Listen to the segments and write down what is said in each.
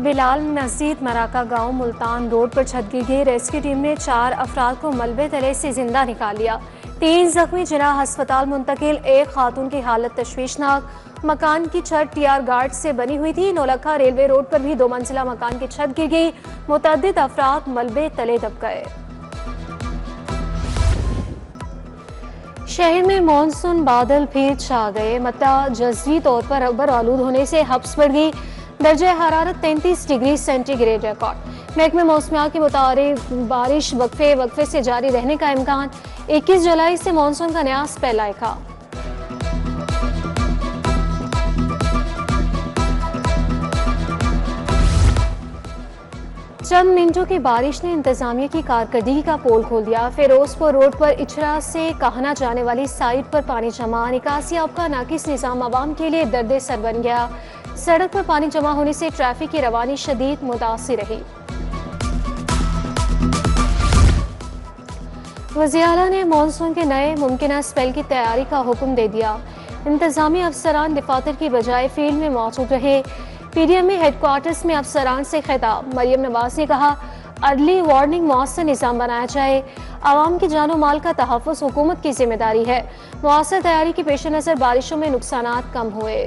बिलाल मस्जिद मराका गांव मुल्तान रोड पर छत गिर गई। रेस्क्यू टीम ने 4 अफराद को मलबे तले से जिंदा निकाल लिया। 3 जख्मी जिला अस्पताल मुंतकिल। एक खातून की हालत तशवीशनाक। मकान की छत टीआर गार्ड से बनी हुई थी। नौलखा रेलवे रोड पर भी 2 मंजिला मकान की छत गिर गई। मुतअद्दिद अफराद मलबे तले दब गए। शहर में मानसून बादल फिर छा गए। मता जज़वी तौर पर अबर आलूद होने से हब्स बढ़ गई। दर्जा हरारत 33 डिग्री सेंटीग्रेड रिकॉर्ड। महकमे मौसमियात के मुताबिक बारिश वक्फे से जारी रहने का इम्कान। 21 जुलाई से मानसून का नया स्पेल आएगा। चंद मिनटों की बारिश ने इंतजामिया की कारकर्दगी का पोल खोल दिया। फिरोजपुर रोड पर इचरा से कहना जाने वाली साइड पर पानी जमा। निकासी अब का नाकिस निजाम आवाम के लिए दर्द सर बन गया। सड़क पर पानी जमा होने से ट्रैफिक की रवानी शदीद मुतासिर रही। वज़ीर आला ने मानसून के नए मुमकिन स्पेल की तैयारी का हुक्म दे दिया। इंतजामी अफसरान दफातर की बजाय फील्ड में मौजूद रहे। पीडीएम में हेडक्वार्टर्स में अफसरान से खिताब। मरियम नवाज ने कहा, अर्ली वार्निंग मौसर निज़ाम बनाया जाए। आवाम की जानो माल का तहफ़्फ़ुज़ हुकूमत की जिम्मेदारी है। मौसर तैयारी के पेश नज़र बारिशों में नुकसानात कम हुए।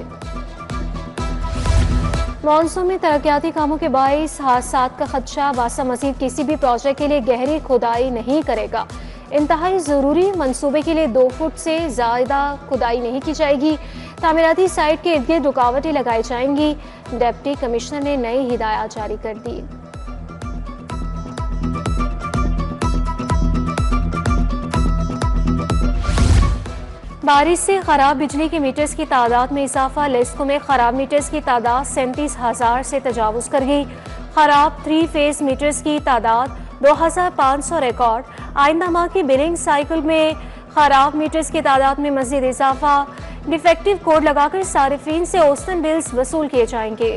मानसून में तरक्याती कामों के बाइस हादसात का खदशा। वासा मजीद किसी भी प्रोजेक्ट के लिए गहरी खुदाई नहीं करेगा। इंतहाई ज़रूरी मंसूबे के लिए 2 फुट से ज़्यादा खुदाई नहीं की जाएगी। तामीराती साइट के इर्द गिर्द रुकावटें लगाई जाएंगी। डिप्टी कमिश्नर ने नई हिदायत जारी कर दी। बारिश से खराब बिजली के मीटर्स की तादाद में इजाफा। लेस्को में खराब मीटर्स की तादाद 37,000 से तजावुज कर गई। खराब 3 फेज मीटर्स की तादाद 2,500 रिकॉर्ड। आइंदा माह की बिलिंग साइकिल में खराब मीटर्स की तादाद में मजीद इजाफा। डिफेक्टिव कोड लगाकर सारिफीन से औसतन बिल्स वसूल किए जाएंगे।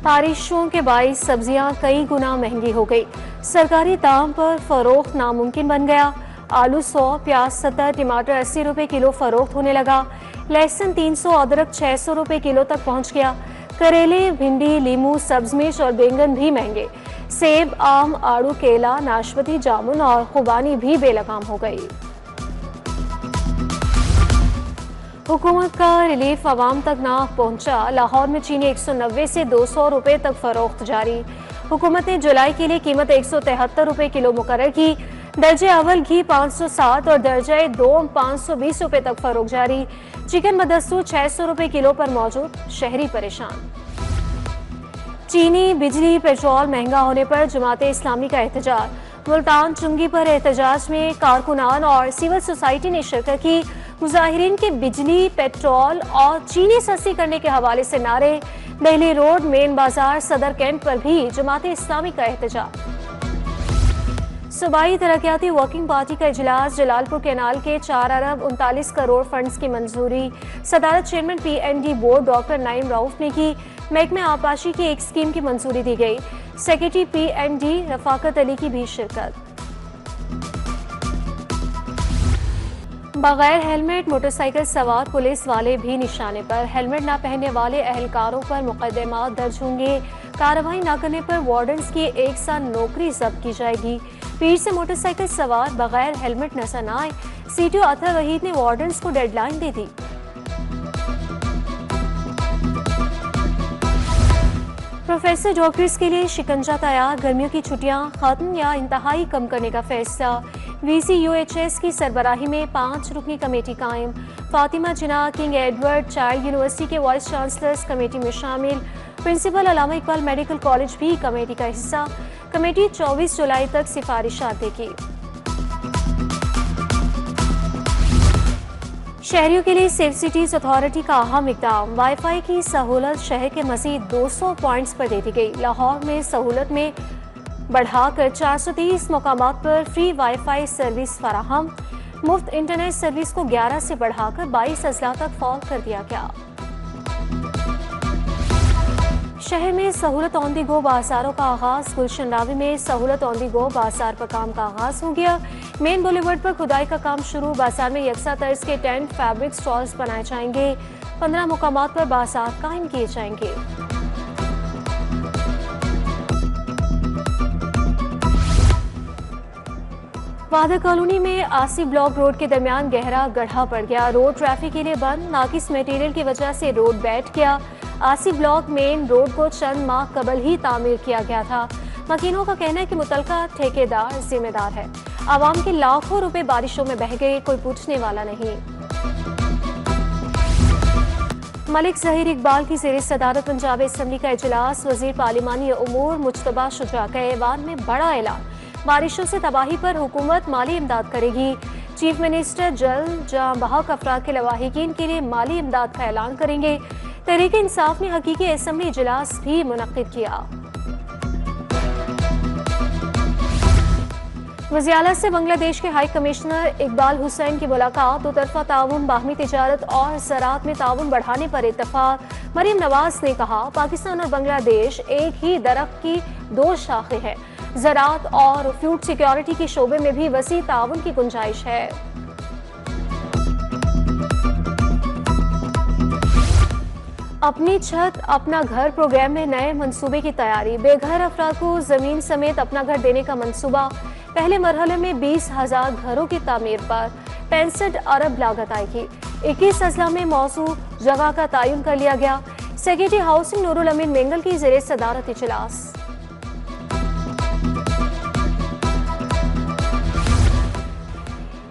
बारिशों के बाइस सब्जियां कई गुना महंगी हो गई। सरकारी दाम पर फरोख्त नामुमकिन बन गया। आलू 100, प्याज 70, टमाटर 80 रुपए किलो फरोख्त होने लगा। लहसुन 300, अदरक 600 रुपए किलो तक पहुंच गया। करेले, भिंडी, लीमू, सब्ज मिर्च और बैंगन भी महंगे। सेब, आम, आड़ू, केला, नाशपाती, जामुन और खुबानी भी बेलगाम हो गई। हुकूमत का रिलीफ आवाम तक ना पहुंचा। लाहौर में चीनी 190 से 200 रुपए तक फरोख्त जारी। हुकूमत ने जुलाई के लिए कीमत 173 रुपए किलो मुकर्रर की। दर्जे अव्वल घी 507 और दर्जे 2 520 रुपए तक फरोख्त जारी। चिकन बदस्तूर 600 रुपए किलो पर मौजूद। शहरी परेशान। चीनी, बिजली, पेट्रोल महंगा होने पर जमाते इस्लामी का एहतजाज। मुल्तान चुंगी पर एहतजाज में कारकुनान और सिविल सोसाइटी ने शिरकत की। मुजाहिरीन के बिजली, पेट्रोल और चीनी सस्ती करने के हवाले से नारे। दिल्ली रोड, मेन बाजार, सदर कैंट पर भी जमाते इस्लामी का एहतजाज। सूबाई तरक्याती वर्किंग पार्टी का इजलास। जलालपुर कैनाल के 4 अरब 39 करोड़ फंड्स की मंजूरी। सदारत chairman PND board doctor Naeem Rauf ने की। महकमे आबाशी की एक स्कीम की मंजूरी दी गई। सेक्रेटरी PND रफाकत अली की भी शिरकत। बगैर हेलमेट मोटरसाइकिल सवार पुलिस वाले भी निशाने पर। हेलमेट न पहनने वाले अहलकारों पर मुकदमा दर्ज होंगे। कार्रवाई न करने पर वार्डन्स की 1 साल नौकरी जब्त की जाएगी। पीर से मोटरसाइकिल सवार बगैर हेलमेट नजर न आए। CTO अतर वहीद ने वार्डन्स को डेडलाइन दे दी। प्रोफेसर डॉक्टर्स के लिए शिकंजा तैयार। गर्मियों की छुट्टियां खत्म या इंतहाई कम करने का फैसला। VCUHS की सरबराही में 5 रुकनी कमेटी कायम। फातिमा जिन्ना किंग एडवर्ड चाइल्ड यूनिवर्सिटी के वाइस चांसलर्स कमेटी में शामिल। प्रिंसिपल अल्लामा इकबाल मेडिकल कॉलेज भी कमेटी का हिस्सा। कमेटी 24 जुलाई तक सिफारिशात देगी। शहरियों के लिए सेफ सिटीज अथॉरिटी का अहम इक़दाम। वाईफाई की सहूलत शहर के मज़ीद 200 पॉइंट्स पर दे दी गई। लाहौर में सहूलत में बढ़ाकर 430 मकामात पर फ्री वाईफाई सर्विस फराहम। मुफ्त इंटरनेट सर्विस को 11 से बढ़ाकर 22 अजला तक फॉल कर दिया गया। शहर में सहूलत ऑन दी गो बाजारों का आगाज। गुलशन रावी में सहूलत ऑन दी गो बाजार पर काम का आगाज हो गया। मेन बुलेवर्ड पर खुदाई का काम शुरू। बाजार में यकसा तर्ज के टेंट फैब्रिक स्टॉल्स बनाए जाएंगे। 15 मुकामात पर बाजार कायम किए जाएंगे। फादर कॉलोनी में आसी ब्लॉक रोड के दरमियान गहरा गड्ढा पड़ गया। रोड ट्रैफिक के लिए बंद। नाकिस मटेरियल की वजह से रोड बैठ गया। आसी ब्लॉक मेन रोड को चंद माह कबल ही तामीर किया गया था। मकीनों का कहना है कि मुतलका ठेकेदार जिम्मेदार है। आवाम के लाखों रुपए बारिशों में बह गए, कोई पूछने वाला नहीं। मलिक ज़हीर इकबाल की ज़ेर सदारत पंजाब असम्बली का इजलास। वज़ीर पार्लिमानी उमूर मुज्तबा शुजा का ऐवान में बड़ा ऐलान। बारिशों से तबाही पर हुकूमत माली इमदाद करेगी। चीफ मिनिस्टर जल्द जाँ बहक अफराद के लवाहिकीन के लिए माली इमदाद का ऐलान करेंगे। तहरीक इंसाफ ने हकीकी असम्बली इजलास भी मुनक्किद किया। वज़ीर-ए-आला से बांग्लादेश के हाई कमिश्नर इकबाल हुसैन की मुलाकात। दो तरफा ताउन, बाहमी तिजारत और ज़राअत में ताउन बढ़ाने पर इत्तफाक। मरीम नवाज ने कहा, पाकिस्तान और बांग्लादेश एक ही दरख्त की दो शाखें हैं। ज़राअत और फूड सिक्योरिटी के शोबे में भी वसी ताउन की गुंजाइश है। अपनी छत अपना घर प्रोग्राम में नए मंसूबे की तैयारी। बेघर अफराद को जमीन समेत अपना घर देने का मंसूबा। पहले मरहले में 20,000 घरों की तामीर पर 65 अरब लागत आएगी। 21 अजला में मौजू जगह का तयन कर लिया गया। सेक्रेटरी हाउसिंग नूरुल अमीन मेंगल की ज़ेर सदारत इजलास।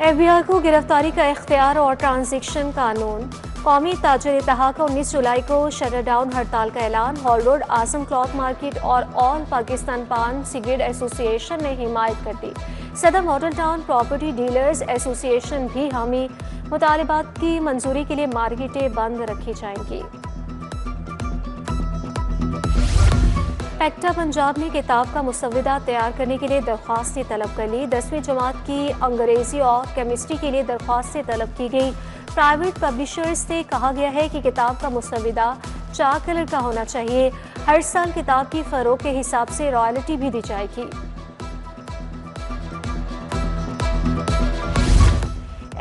FBI को गिरफ्तारी का इख्तियार और ट्रांजैक्शन कानून। कौमी ताजर इत्तेहाद का 19 जुलाई को शटर डाउन हड़ताल का ऐलान। हॉल रोड, आजम क्लॉथ मार्केट और ऑल पाकिस्तान पान सिगरेट एसोसिएशन ने हिमायत कर दी। सदर model town property dealers association भी हामी। मुतालिबात की मंजूरी के लिए मार्केटें बंद रखी जाएंगी। पैक्टा पंजाब ने किताब का मुसव्विदा तैयार करने के लिए दरख्वास्तें तलब कर ली। 10वीं जमात की अंग्रेजी और केमिस्ट्री के लिए दरख्वास्तें तलब की गई। प्राइवेट पब्लिशर्स से कहा गया है कि किताब का मुसव्विदा 4 कलर का होना चाहिए। हर साल किताब की फरोख के हिसाब से रॉयल्टी भी दी जाएगी।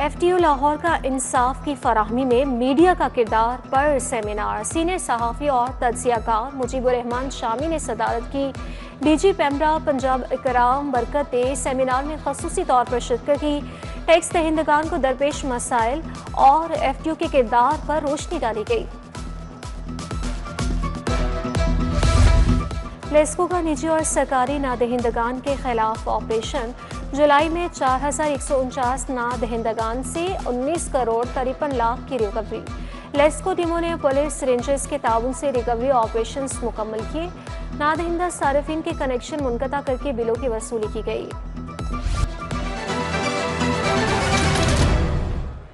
FTO लाहौर का इंसाफ की फराहमी में मीडिया का किरदार पर सेमिनार। सीनियर सहाफ़ी और तज्ज़ियाकार मुजीबुर रहमान शामी ने सदारत की। DG पेमरा पंजाब इकराम बरकत ने सेमिनार में खसूसी तौर पर शिरकत की। टैक्स दहिंदगान को दरपेश मसाइल और FTO के किरदार पर रोशनी डाली गई। लेस्को का निजी और सरकारी नादहिंदगान के खिलाफ ऑपरेशन। जुलाई में 4149 नादहिंदगान से 19 करोड़ 53 लाख की रिकवरी। लेस्को टीमों ने पुलिस रेंजर्स के ताउन से रिकवरी ऑपरेशंस मुकम्मल किए। नादहिंदा सारिफिन के कनेक्शन मुनक़ता करके बिलों की वसूली की गई।